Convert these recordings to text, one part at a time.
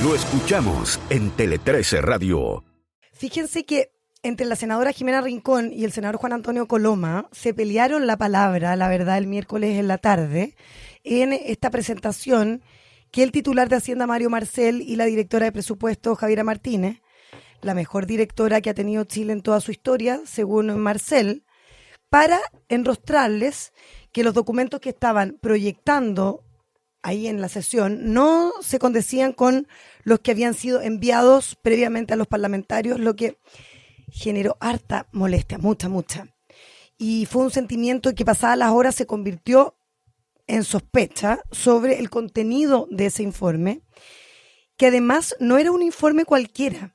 Lo escuchamos en Tele 13 Radio. Fíjense que entre la senadora Jimena Rincón y el senador Juan Antonio Coloma se pelearon la palabra, la verdad, el miércoles en la tarde, en esta presentación que el titular de Hacienda, Mario Marcel, y la directora de presupuesto, Javiera Martínez, la mejor directora que ha tenido Chile en toda su historia, según Marcel, para enrostrarles que los documentos que estaban proyectando ahí en la sesión no se condecían con los que habían sido enviados previamente a los parlamentarios, lo que generó harta molestia, mucha. Y fue un sentimiento que pasadas las horas se convirtió en sospecha sobre el contenido de ese informe, que además no era un informe cualquiera.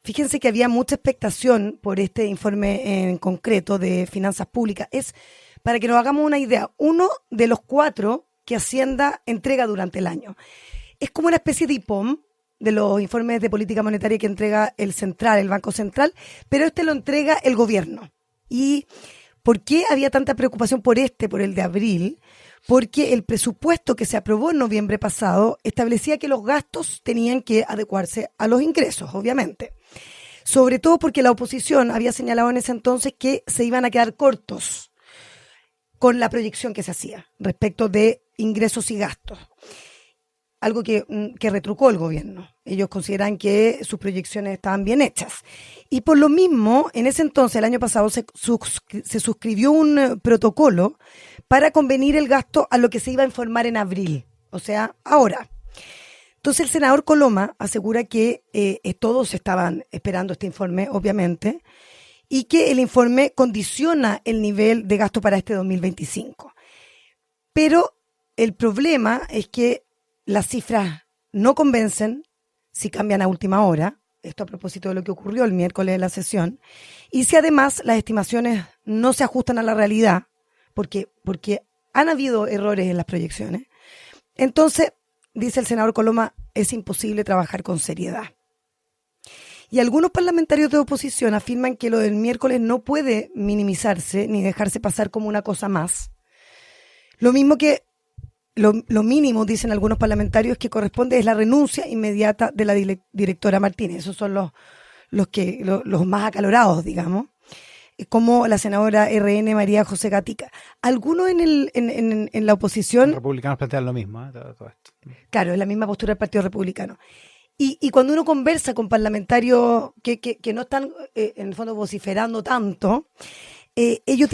Fíjense que había mucha expectación por este informe en concreto de finanzas públicas. Es, para que nos hagamos una idea, uno de los 4 que Hacienda entrega durante el año. Es como una especie de IPOM de los informes de política monetaria que entrega el Central, el Banco Central, pero este lo entrega el gobierno. ¿Y por qué había tanta preocupación por el de abril? Porque el presupuesto que se aprobó en noviembre pasado establecía que los gastos tenían que adecuarse a los ingresos, obviamente. Sobre todo porque la oposición había señalado en ese entonces que se iban a quedar cortos con la proyección que se hacía respecto de ingresos y gastos. Algo que retrucó el gobierno. Ellos consideran que sus proyecciones estaban bien hechas. Y por lo mismo, en ese entonces, el año pasado, se suscribió un protocolo para convenir el gasto a lo que se iba a informar en abril. O sea, ahora. Entonces el senador Coloma asegura que todos estaban esperando este informe, obviamente, y que el informe condiciona el nivel de gasto para este 2025. Pero el problema es que las cifras no convencen si cambian a última hora, esto a propósito de lo que ocurrió el miércoles en la sesión, y si además las estimaciones no se ajustan a la realidad, porque han habido errores en las proyecciones. Entonces, dice el senador Coloma, es imposible trabajar con seriedad. Y algunos parlamentarios de oposición afirman que lo del miércoles no puede minimizarse ni dejarse pasar como una cosa más. Lo mismo que lo mínimo, dicen algunos parlamentarios, que corresponde es la renuncia inmediata de la directora Martínez. Esos son los más acalorados, digamos, como la senadora RN María José Gatica. Algunos en la oposición... Los republicanos plantean lo mismo, todo esto. Claro, es la misma postura del Partido Republicano. Y cuando uno conversa con parlamentarios que no están, en el fondo, vociferando tanto, ellos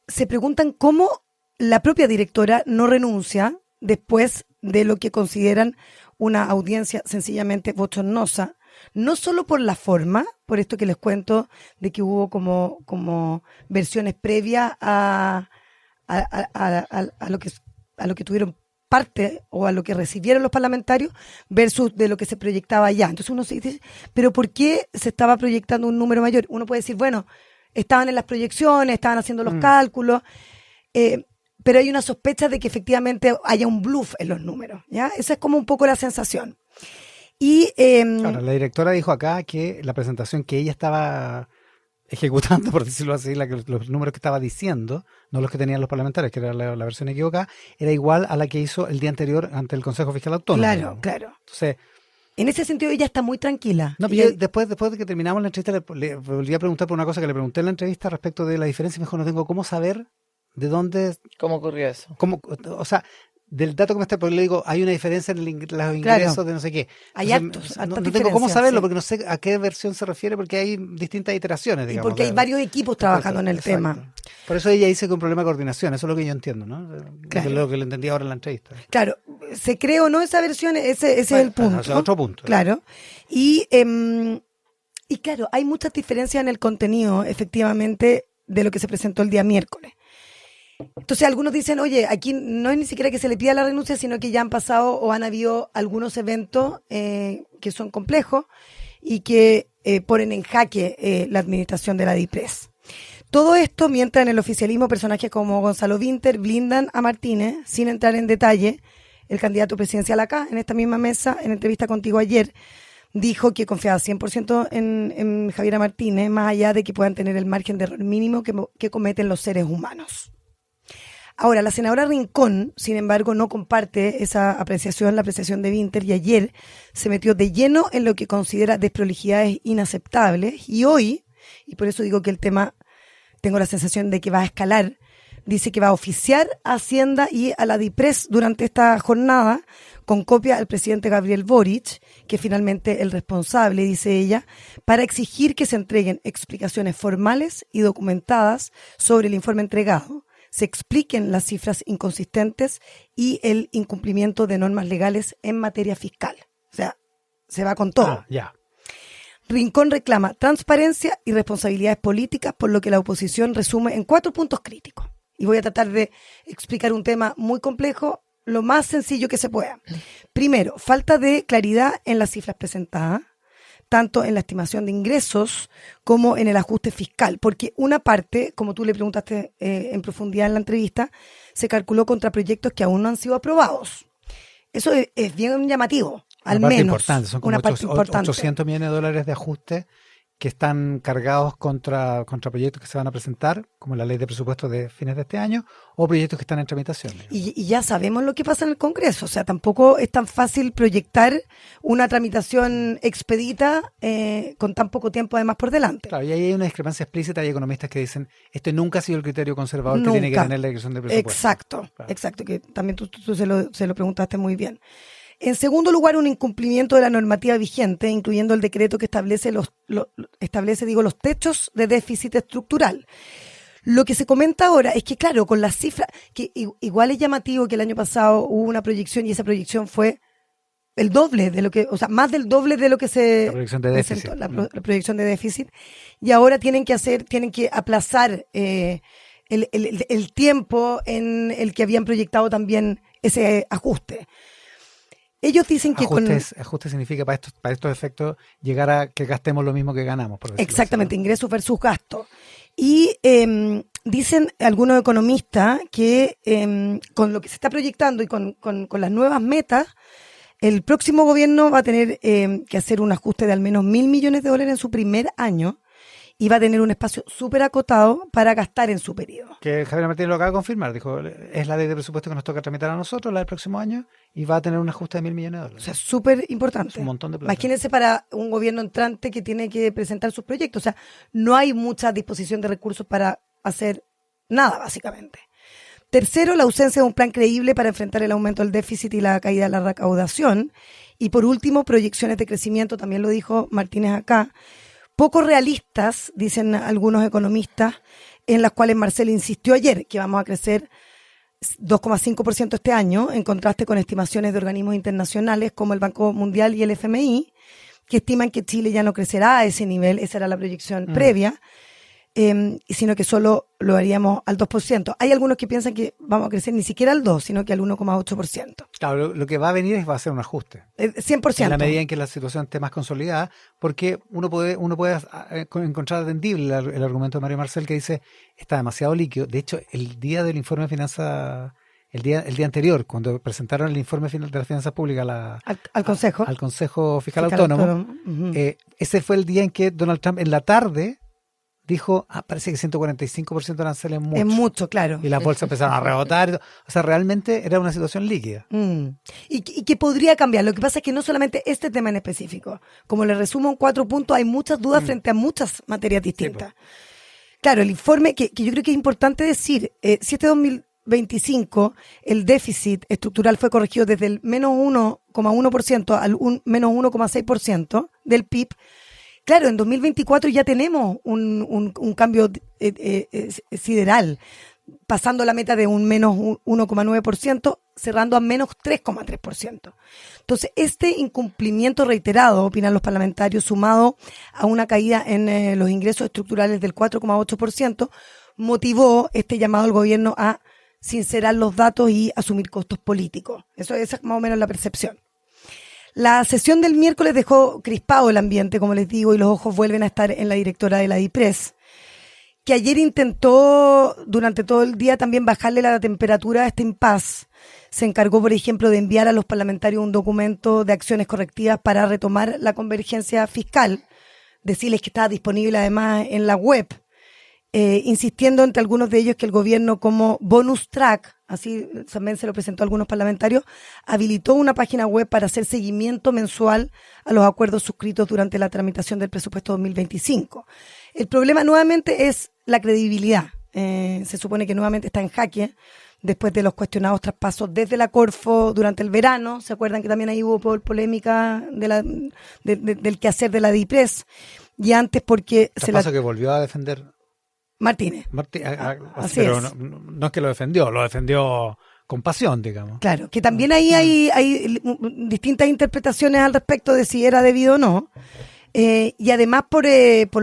se preguntan cómo la propia directora no renuncia después de lo que consideran una audiencia sencillamente bochornosa, no solo por la forma, por esto que les cuento de que hubo como versiones previas a lo que tuvieron parte o a lo que recibieron los parlamentarios versus de lo que se proyectaba ya. Entonces uno se dice, ¿pero por qué se estaba proyectando un número mayor? Uno puede decir, bueno, estaban en las proyecciones, estaban haciendo los cálculos, pero hay una sospecha de que efectivamente haya un bluff en los números, ¿ya? Esa es como un poco la sensación. Y ahora, la directora dijo acá que la presentación que ella estaba ejecutando, por decirlo así, los números que estaba diciendo, no los que tenían los parlamentarios, que era la versión equivocada, era igual a la que hizo el día anterior ante el Consejo Fiscal Autónomo. Claro. Entonces, en ese sentido ella está muy tranquila. No, yo, después de que terminamos la entrevista le volví a preguntar por una cosa que le pregunté en la entrevista respecto de la diferencia, y me dijo, no tengo cómo saber de dónde... ¿Cómo ocurrió eso? O sea, del dato que me está, porque le digo, hay una diferencia en los ingresos de no sé qué. Hay Entonces, hartas no tengo cómo saberlo, sí. porque no sé a qué versión se refiere, porque hay distintas iteraciones, digamos. Y porque hay varios equipos trabajando en el tema. Por eso ella dice que un problema de coordinación, eso es lo que yo entiendo, ¿no? Claro. Es lo que le entendí ahora en la entrevista. Claro, se cree o no esa versión, ese es el punto. Ese es otro punto. Claro. Y claro, hay muchas diferencias en el contenido, efectivamente, de lo que se presentó el día miércoles. Entonces algunos dicen, oye, aquí no es ni siquiera que se le pida la renuncia, sino que ya han pasado o han habido algunos eventos que son complejos y que ponen en jaque la administración de la DIPRES. Todo esto mientras en el oficialismo personajes como Gonzalo Vinter blindan a Martínez, sin entrar en detalle. El candidato presidencial acá, en esta misma mesa, en entrevista contigo ayer, dijo que confiaba 100% en Javiera Martínez, más allá de que puedan tener el margen de error mínimo que cometen los seres humanos. Ahora, la senadora Rincón, sin embargo, no comparte esa apreciación, la apreciación de Vinter, y ayer se metió de lleno en lo que considera desprolijidades inaceptables, y hoy, y por eso digo que el tema, tengo la sensación de que va a escalar, dice que va a oficiar a Hacienda y a la DIPRES durante esta jornada, con copia al presidente Gabriel Boric, que es finalmente el responsable, dice ella, para exigir que se entreguen explicaciones formales y documentadas sobre el informe entregado, se expliquen las cifras inconsistentes y el incumplimiento de normas legales en materia fiscal. O sea, se va con todo. Ya. Rincón reclama transparencia y responsabilidades políticas, por lo que la oposición resume en 4 puntos críticos. Y voy a tratar de explicar un tema muy complejo, lo más sencillo que se pueda. Primero, falta de claridad en las cifras presentadas, tanto en la estimación de ingresos como en el ajuste fiscal, porque una parte, como tú le preguntaste en profundidad en la entrevista, se calculó contra proyectos que aún no han sido aprobados. Eso es bien llamativo, al menos. Importante. Son como una parte importante. 800 millones de dólares de ajuste que están cargados contra proyectos que se van a presentar, como la ley de presupuestos de fines de este año, o proyectos que están en tramitación. Y ya sabemos lo que pasa en el Congreso, o sea, tampoco es tan fácil proyectar una tramitación expedita con tan poco tiempo además por delante. Claro, y ahí hay una discrepancia explícita, hay economistas que dicen, este nunca ha sido el criterio conservador Nunca. que tiene que tener la dirección de presupuestos. Exacto, que también tú se lo preguntaste muy bien. En segundo lugar, un incumplimiento de la normativa vigente, incluyendo el decreto que establece los techos de déficit estructural. Lo que se comenta ahora es que, claro, con las cifras, que igual es llamativo que el año pasado hubo una proyección y esa proyección fue el doble de lo que, o sea, más del doble de lo que se La proyección de déficit. presentó, la proyección de déficit, y ahora tienen que aplazar el tiempo en el que habían proyectado también ese ajuste. Ellos dicen que ajuste significa para estos efectos llegar a que gastemos lo mismo que ganamos. Por decirlo exactamente, así, ¿no? ingresos versus gastos. Y dicen algunos economistas que con lo que se está proyectando y con las nuevas metas, el próximo gobierno va a tener que hacer un ajuste de al menos $1.000 millones en su primer año y va a tener un espacio súper acotado para gastar en su periodo. Que Javier Martínez lo acaba de confirmar, dijo, es la ley de presupuesto que nos toca tramitar a nosotros, la del próximo año, y va a tener un ajuste de $1.000 millones. O sea, súper importante. Es un montón de plata. Imagínense para un gobierno entrante que tiene que presentar sus proyectos. O sea, no hay mucha disposición de recursos para hacer nada, básicamente. Tercero, la ausencia de un plan creíble para enfrentar el aumento del déficit y la caída de la recaudación. Y por último, proyecciones de crecimiento, también lo dijo Martínez acá, poco realistas, dicen algunos economistas, en las cuales Marcel insistió ayer que vamos a crecer 2,5% este año, en contraste con estimaciones de organismos internacionales como el Banco Mundial y el FMI, que estiman que Chile ya no crecerá a ese nivel, esa era la proyección previa, sino que solo lo haríamos al 2%. Hay algunos que piensan que vamos a crecer ni siquiera al 2%, sino que al 1,8%. Claro, lo que va a venir va a ser un ajuste. 100%. En la medida en que la situación esté más consolidada, porque uno puede encontrar atendible el argumento de Mario Marcel que dice, está demasiado líquido. De hecho, el día del informe de finanzas, el día anterior, cuando presentaron el informe de las finanzas públicas al Consejo. Al Consejo Fiscal Autónomo, ese fue el día en que Donald Trump en la tarde dijo, parece que 145% de aranceles es mucho. Es mucho, claro. Y las bolsas empezaron a rebotar. O sea, realmente era una situación líquida. Y que podría cambiar. Lo que pasa es que no solamente este tema en específico. Como le resumo en 4 puntos, hay muchas dudas frente a muchas materias distintas. Sí, claro, el informe, que yo creo que es importante decir, si este 2025 el déficit estructural fue corregido desde el menos 1,1% al menos 1,6% del PIB, claro, en 2024 ya tenemos un cambio sideral, pasando la meta de un menos 1,9%, cerrando a menos 3,3%. Entonces, este incumplimiento reiterado, opinan los parlamentarios, sumado a una caída en los ingresos estructurales del 4,8%, motivó este llamado al gobierno a sincerar los datos y asumir costos políticos. Esa es más o menos la percepción. La sesión del miércoles dejó crispado el ambiente, como les digo, y los ojos vuelven a estar en la directora de la DIPRES, que ayer intentó durante todo el día también bajarle la temperatura a este impasse. Se encargó, por ejemplo, de enviar a los parlamentarios un documento de acciones correctivas para retomar la convergencia fiscal, decirles que estaba disponible además en la web, insistiendo entre algunos de ellos que el gobierno como bonus track, así también se lo presentó a algunos parlamentarios, habilitó una página web para hacer seguimiento mensual a los acuerdos suscritos durante la tramitación del presupuesto 2025. El problema nuevamente es la credibilidad. Se supone que nuevamente está en jaque después de los cuestionados traspasos desde la Corfo durante el verano. ¿Se acuerdan que también ahí hubo polémica del quehacer de la DIPRES? Y antes porque... Traspaso que volvió a defender... Martínez. Así pero es. No es que lo defendió con pasión, digamos. Claro, que también ahí hay distintas interpretaciones al respecto de si era debido o no. Y además por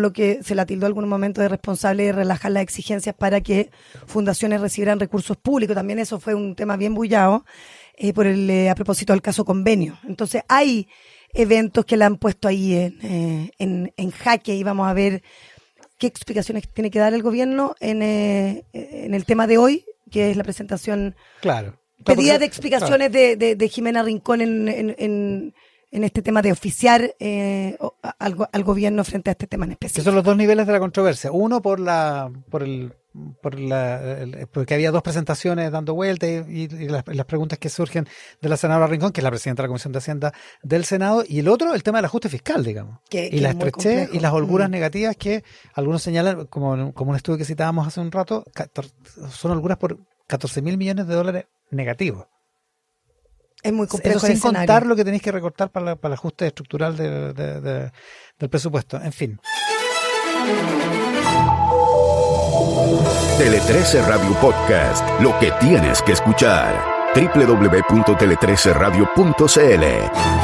lo que se la tildó en algún momento de responsable de relajar las exigencias para que fundaciones recibieran recursos públicos. También eso fue un tema bien bullado a propósito del caso convenio. Entonces hay eventos que la han puesto ahí en jaque y vamos a ver qué explicaciones tiene que dar el gobierno en el tema de hoy, que es la presentación pedida de explicaciones de Jimena Rincón en este tema de oficiar al gobierno frente a este tema en específico. Que son los dos niveles de la controversia. Uno porque había dos presentaciones dando vuelta y las preguntas que surgen de la senadora Rincón, que es la presidenta de la Comisión de Hacienda del Senado, y el otro, el tema del ajuste fiscal, digamos. Y la estrechez y las holguras negativas que algunos señalan, como un estudio que citábamos hace un rato, son holguras por 14.000 millones de dólares negativos. Es muy complejo. Eso sin contar lo que tenéis que recortar para el ajuste estructural del presupuesto. En fin. Tele 13 Radio Podcast, lo que tienes que escuchar. www.tele13radio.cl